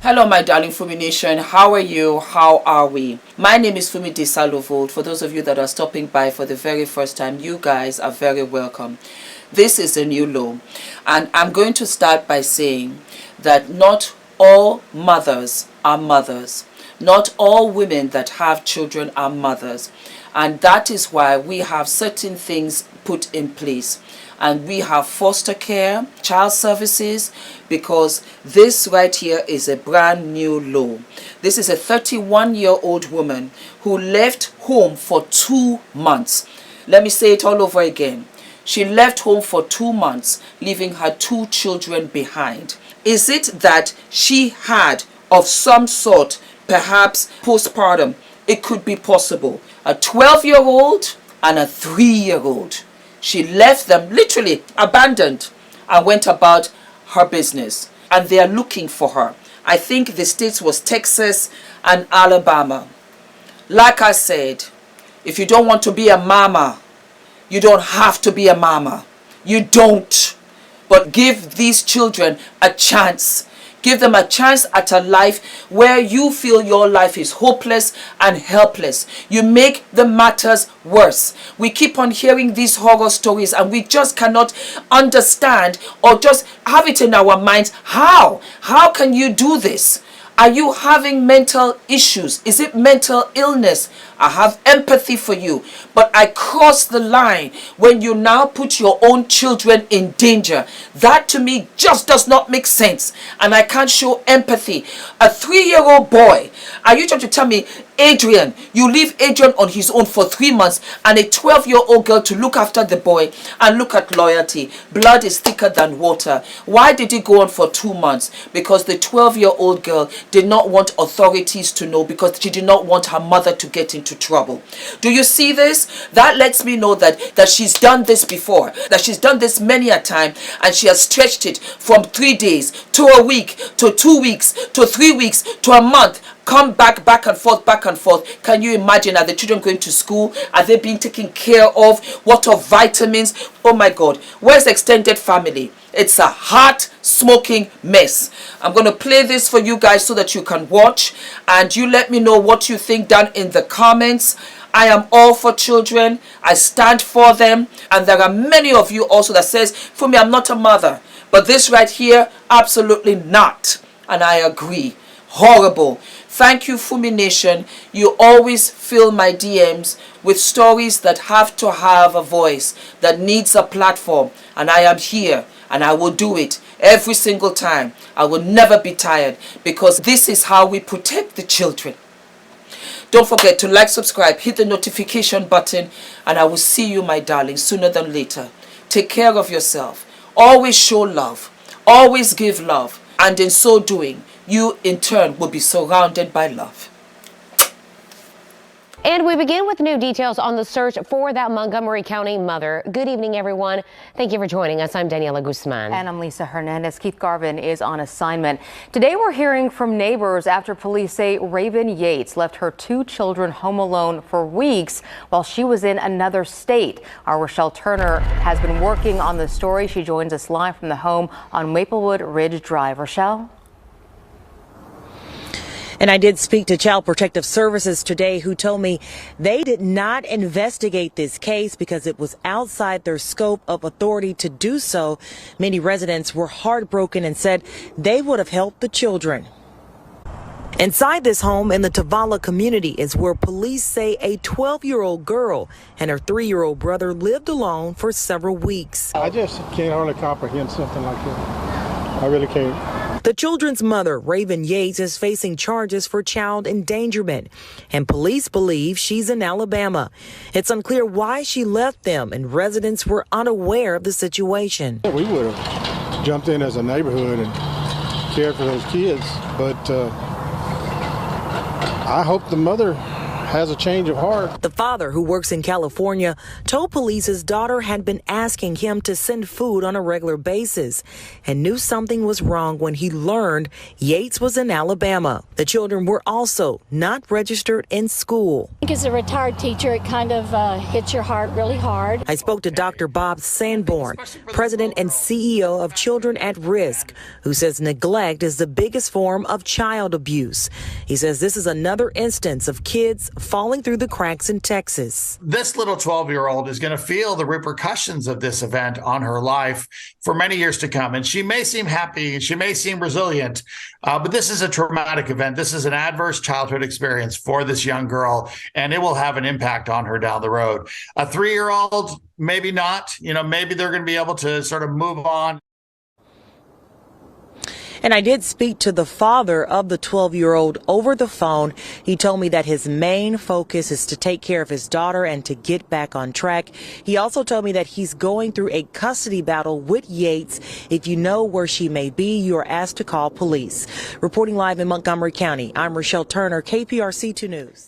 Hello, my darling Fumi Nation. How are you? How are we? My name is Fumidesaluvold. For those of you that are stopping by for the very first time, you guys are very welcome. This is a new law, and I'm going to start by saying that not all mothers are mothers. Not all women that have children are mothers. And that is why we have certain things put in place. And we have foster care, child services, because this right here is a brand new law. This is a 31-year-old woman who left home for 2 months. Let me say it all over again. She left home for 2 months, leaving her 2 children behind. Is it that she had of some sort, perhaps postpartum? It could be possible. A 12-year-old and a 3-year-old. She left them literally abandoned and went about her business. And they are looking for her. I think the states was Texas and Alabama. Like I said, if you don't want to be a mama, you don't have to be a mama. You don't. But give these children a chance. Give them a chance at a life where you feel your life is hopeless and helpless. You make the matters worse. We keep on hearing these horror stories and we just cannot understand or just have it in our minds. How? How can you do this? Are you having mental issues? Is it mental illness? I have empathy for you, but I cross the line when you now put your own children in danger. That to me just does not make sense, and I can't show empathy. A 3-year-old boy, are you trying to tell me, Adrian, you leave Adrian on his own for 3 months and a 12-year-old girl to look after the boy? And look at loyalty. Blood is thicker than water. Why did it go on for 2 months? Because the 12-year-old girl did not want authorities to know, because she did not want her mother to get into trouble. Do you see this? That lets me know that she's done this before, that she's done this many a time, and she has stretched it from 3 days to a week to 2 weeks to 3 weeks to a month. Come back and forth, back and forth. Can you imagine? Are the children going to school? Are they being taken care of? What of vitamins? Oh my God. Where's extended family? It's a hot, smoking mess. I'm going to play this for you guys so that you can watch. And you let me know what you think down in the comments. I am all for children. I stand for them. And there are many of you also that says, for me, I'm not a mother. But this right here, absolutely not. And I agree. Horrible. Thank you, Fumi Nation. You always fill my DMs with stories that have to have a voice, that needs a platform. And I am here, and I will do it every single time. I will never be tired, because this is how we protect the children. Don't forget to like, subscribe, hit the notification button, and I will see you, my darling, sooner than later. Take care of yourself. Always show love. Always give love. And in so doing, you in turn will be surrounded by love. And we begin with new details on the search for that Montgomery County mother. Good evening, everyone. Thank you for joining us. I'm Daniela Guzman. And I'm Lisa Hernandez. Keith Garvin is on assignment. Today we're hearing from neighbors after police say Raven Yates left her 2 children home alone for weeks while she was in another state. Our Rochelle Turner has been working on the story. She joins us live from the home on Maplewood Ridge Drive. Rochelle? And I did speak to Child Protective Services today, who told me they did not investigate this case because it was outside their scope of authority to do so. Many residents were heartbroken and said they would have helped the children. Inside this home in the Tavala community is where police say a 12-year-old girl and her 3-year-old brother lived alone for several weeks. I just can't hardly comprehend something like that. I really can't. The children's mother, Raven Yates, is facing charges for child endangerment, and police believe she's in Alabama. It's unclear why she left them, and residents were unaware of the situation. We would have jumped in as a neighborhood and cared for those kids, but I hope the mother has a change of heart. The father, who works in California, told police his daughter had been asking him to send food on a regular basis and knew something was wrong when he learned Yates was in Alabama. The children were also not registered in school. I think as a retired teacher, it kind of hits your heart really hard. I spoke to Dr. Bob Sanborn, president and CEO of Children at Risk, who says neglect is the biggest form of child abuse. He says this is another instance of kids falling through the cracks in Texas. This little 12-year-old is going to feel the repercussions of this event on her life for many years to come. And she may seem happy, she may seem resilient, but this is a traumatic event. This is an adverse childhood experience for this young girl, and it will have an impact on her down the road. A 3-year-old, maybe not. Maybe they're going to be able to sort of move on. And I did speak to the father of the 12-year-old over the phone. He told me that his main focus is to take care of his daughter and to get back on track. He also told me that he's going through a custody battle with Yates. If you know where she may be, you are asked to call police. Reporting live in Montgomery County, I'm Rochelle Turner, KPRC 2 News.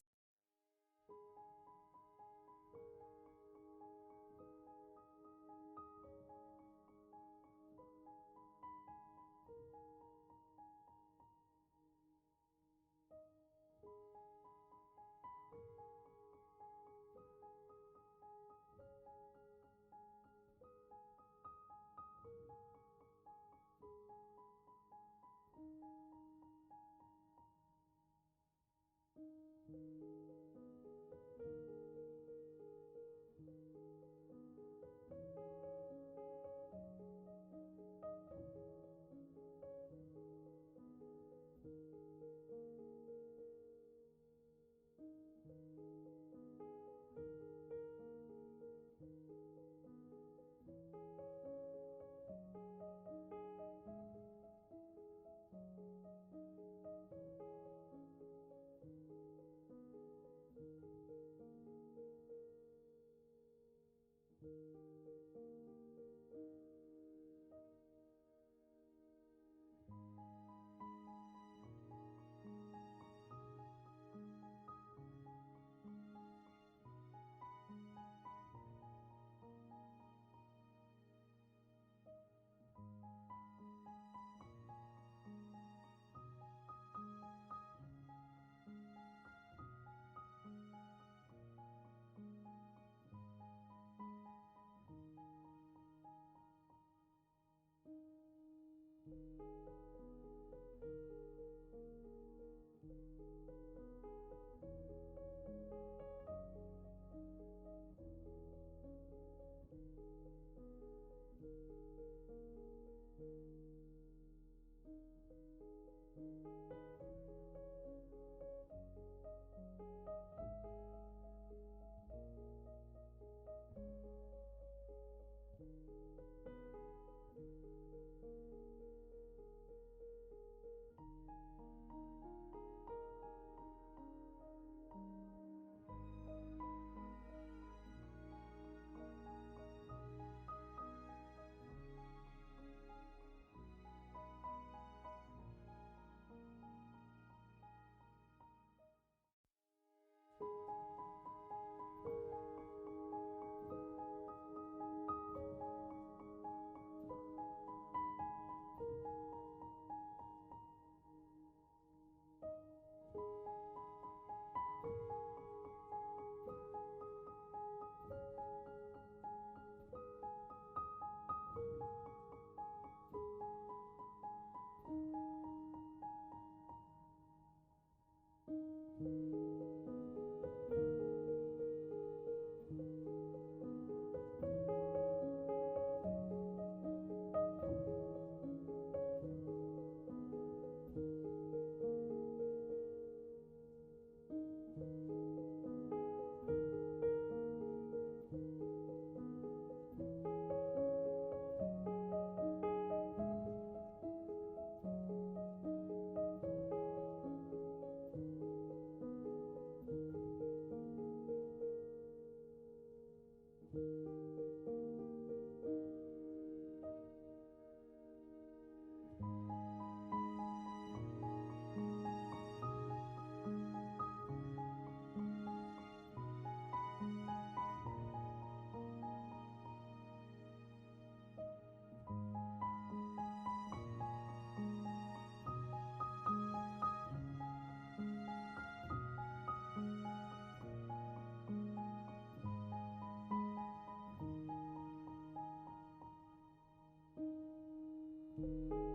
you.